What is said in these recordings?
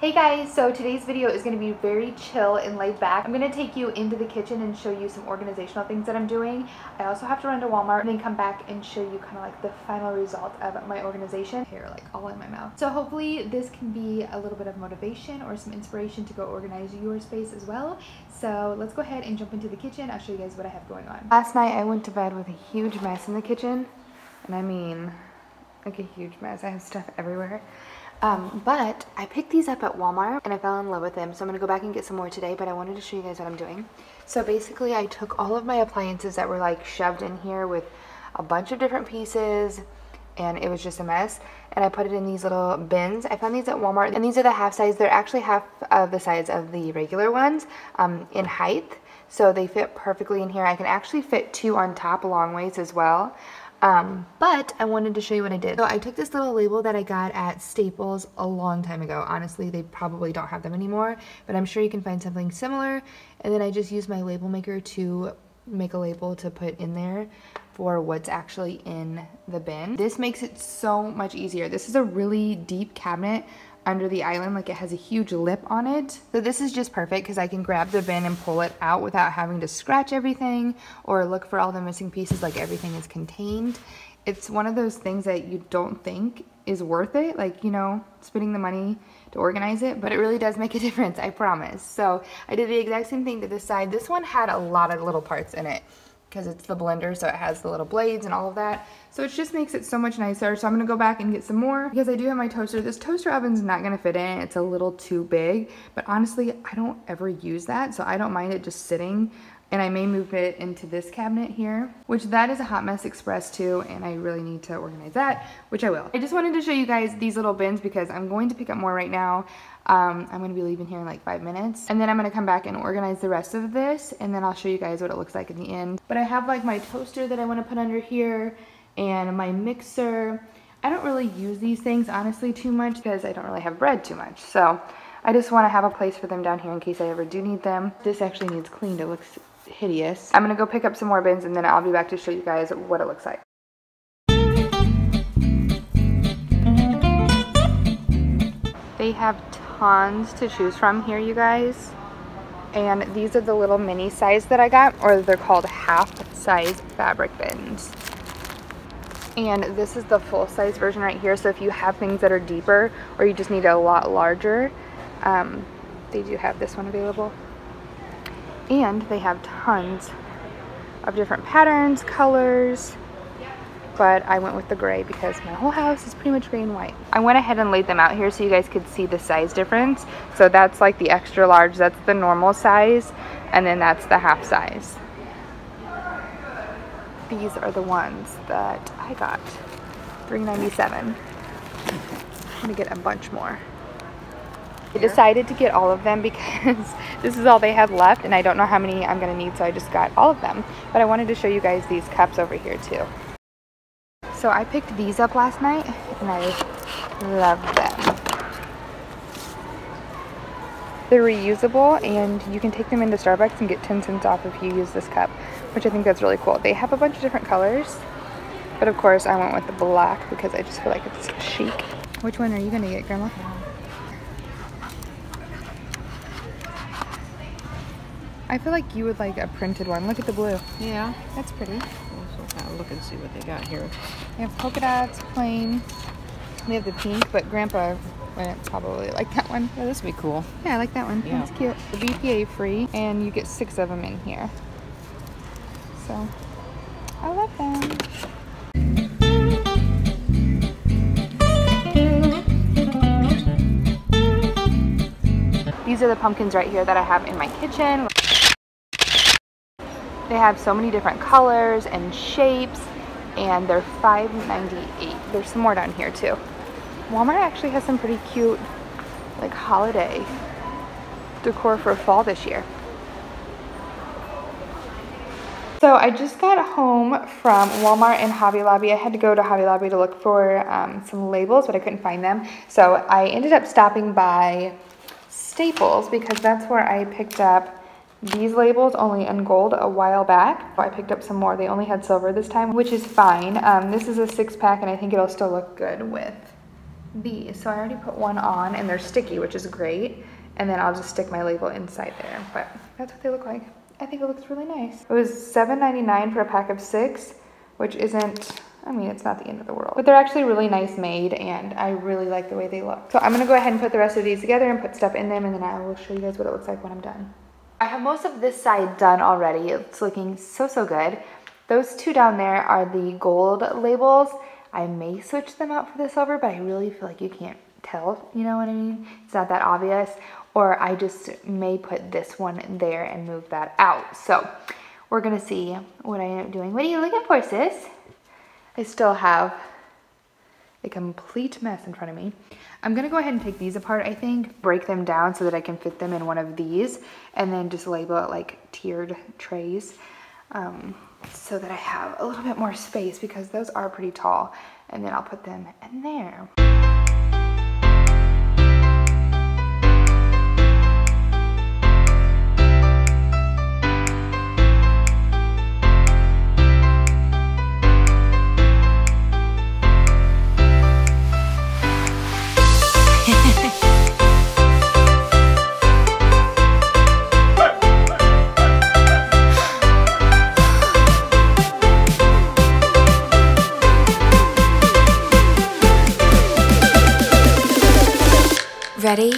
Hey guys, so today's video is going to be very chill and laid back. I'm going to take you into the kitchen and show you some organizational things that I'm doing. I also have to run to Walmart and then come back and show you kind of like the final result of my organization. Hair like all in my mouth. So hopefully this can be a little bit of motivation or some inspiration to go organize your space as well. So let's go ahead and jump into the kitchen. I'll show you guys what I have going on. Last night I went to bed with a huge mess in the kitchen. And I mean, like a huge mess. I have stuff everywhere. But I picked these up at Walmart and I fell in love with them. So I'm going to go back and get some more today, but I wanted to show you guys what I'm doing. So basically I took all of my appliances that were like shoved in here with a bunch of different pieces and it was just a mess. And I put it in these little bins. I found these at Walmart and these are the half size. They're actually half of the size of the regular ones in height. So they fit perfectly in here. I can actually fit two on top long ways as well. But I wanted to show you what I did. So I took this little label that I got at Staples a long time ago. Honestly, they probably don't have them anymore, but I'm sure you can find something similar. And then I just used my label maker to make a label to put in there for what's actually in the bin. This makes it so much easier. This is a really deep cabinet under the island, like it has a huge lip on it. So this is just perfect because I can grab the bin and pull it out without having to scratch everything or look for all the missing pieces, like everything is contained. It's one of those things that you don't think is worth it, like, you know, spending the money to organize it, but it really does make a difference, I promise. So I did the exact same thing to this side. This one had a lot of little parts in it because it's the blender, so it has the little blades and all of that. So it just makes it so much nicer. So I'm gonna go back and get some more because I do have my toaster. This toaster oven's not gonna fit in. It's a little too big, but honestly, I don't ever use that, so I don't mind it just sitting. And I may move it into this cabinet here, which that is a Hot Mess Express too, and I really need to organize that, which I will. I just wanted to show you guys these little bins because I'm going to pick up more right now. I'm going to be leaving here in like 5 minutes, and then I'm going to come back and organize the rest of this, and then I'll show you guys what it looks like in the end. But I have like my toaster that I want to put under here, and my mixer. I don't really use these things honestly too much because I don't really have bread too much, so I just want to have a place for them down here in case I ever do need them. This actually needs cleaned. It looks hideous. I'm gonna go pick up some more bins and then I'll be back to show you guys what it looks like. They have tons to choose from here, you guys. And these are the little mini size that I got, or they're called half size fabric bins. And this is the full size version right here. So if you have things that are deeper or you just need a lot larger, they do have this one available. And they have tons of different patterns, colors, but I went with the gray because my whole house is pretty much gray and white. I went ahead and laid them out here so you guys could see the size difference. So that's like the extra large, that's the normal size, and then that's the half size. These are the ones that I got, $3.97. I'm gonna get a bunch more. I decided to get all of them because this is all they had left and I don't know how many I'm going to need, so I just got all of them. But I wanted to show you guys these cups over here too. So I picked these up last night and I love them. They're reusable and you can take them into Starbucks and get 10 cents off if you use this cup, which I think that's really cool. They have a bunch of different colors, but of course I went with the black because I just feel like it's chic. Which one are you going to get, Grandma? I feel like you would like a printed one. Look at the blue. Yeah. That's pretty. We'll kind of look and see what they got here. They have polka dots, plain. They have the pink, but Grandpa wouldn't probably like that one. Yeah, this would be cool. Yeah, I like that one. Yeah. That's cute. The BPA free, and you get 6 of them in here. So, I love them. These are the pumpkins right here that I have in my kitchen. They have so many different colors and shapes, and they're $5.98. There's some more down here too. Walmart actually has some pretty cute, like, holiday decor for fall this year. So I just got home from Walmart and Hobby Lobby. I had to go to Hobby Lobby to look for some labels, but I couldn't find them. So I ended up stopping by Staples because that's where I picked up these labels, only in gold, a while back. I picked up some more. They only had silver this time, which is fine. This is a 6-pack and I think it'll still look good with these. So I already put one on and they're sticky, which is great. And then I'll just stick my label inside there. But that's what they look like. I think it looks really nice. It was $7.99 for a pack of 6, which isn't, I mean, it's not the end of the world. But they're actually really nice made and I really like the way they look. So I'm gonna go ahead and put the rest of these together and put stuff in them, and then I will show you guys what it looks like when I'm done. I have most of this side done already. It's looking so, so good. Those two down there are the gold labels. I may switch them out for the silver, but I really feel like you can't tell, you know what I mean? It's not that obvious. Or I just may put this one there and move that out. So we're gonna see what I end up doing. What are you looking for, sis? I still have a complete mess in front of me. I'm gonna go ahead and take these apart, I think, break them down so that I can fit them in one of these, and then just label it like tiered trays, so that I have a little bit more space, because those are pretty tall, and then I'll put them in there. Ready?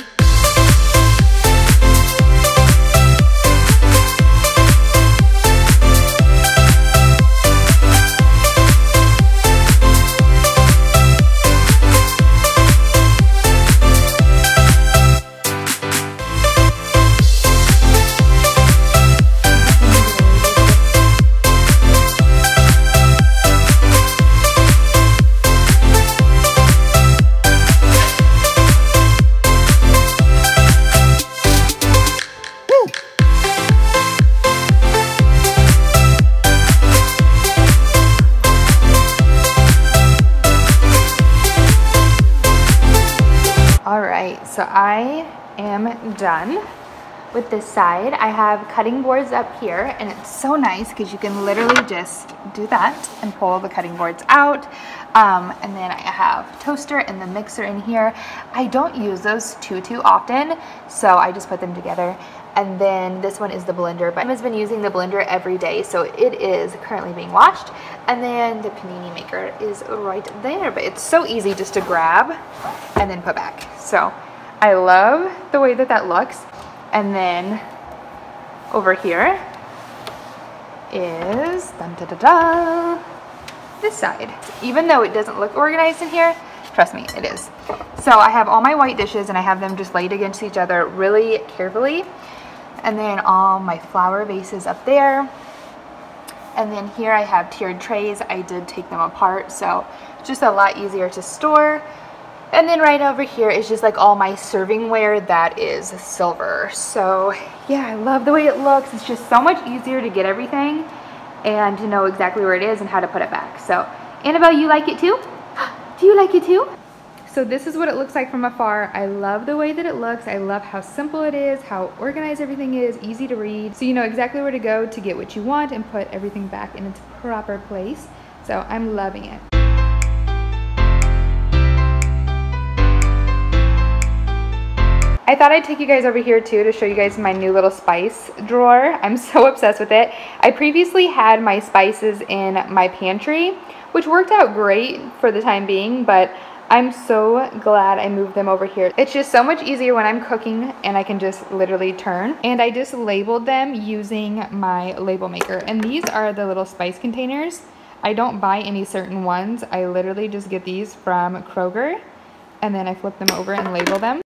So I am done with this side. I have cutting boards up here, and it's so nice because you can literally just do that and pull the cutting boards out. And then I have toaster and the mixer in here. I don't use those too often, so I just put them together. And then this one is the blender, but I've been using the blender every day, so it is currently being washed. And then the panini maker is right there, but it's so easy just to grab and then put back. So I love the way that that looks. And then over here is this side. Even though it doesn't look organized in here, trust me, it is. So I have all my white dishes and I have them just laid against each other really carefully. And then all my flower vases up there. And then here I have tiered trays. I did take them apart, so it's just a lot easier to store. And then right over here is just like all my servingware that is silver. So yeah, I love the way it looks. It's just so much easier to get everything and to know exactly where it is and how to put it back. So Annabelle, you like it too? Do you like it too? So this is what it looks like from afar. I love the way that it looks. I love how simple it is, how organized everything is, easy to read. So you know exactly where to go to get what you want and put everything back in its proper place. So I'm loving it. I thought I'd take you guys over here too to show you guys my new little spice drawer. I'm so obsessed with it. I previously had my spices in my pantry, which worked out great for the time being, but I'm so glad I moved them over here. It's just so much easier when I'm cooking and I can just literally turn. And I just labeled them using my label maker. And these are the little spice containers. I don't buy any certain ones. I literally just get these from Kroger and then I flip them over and label them.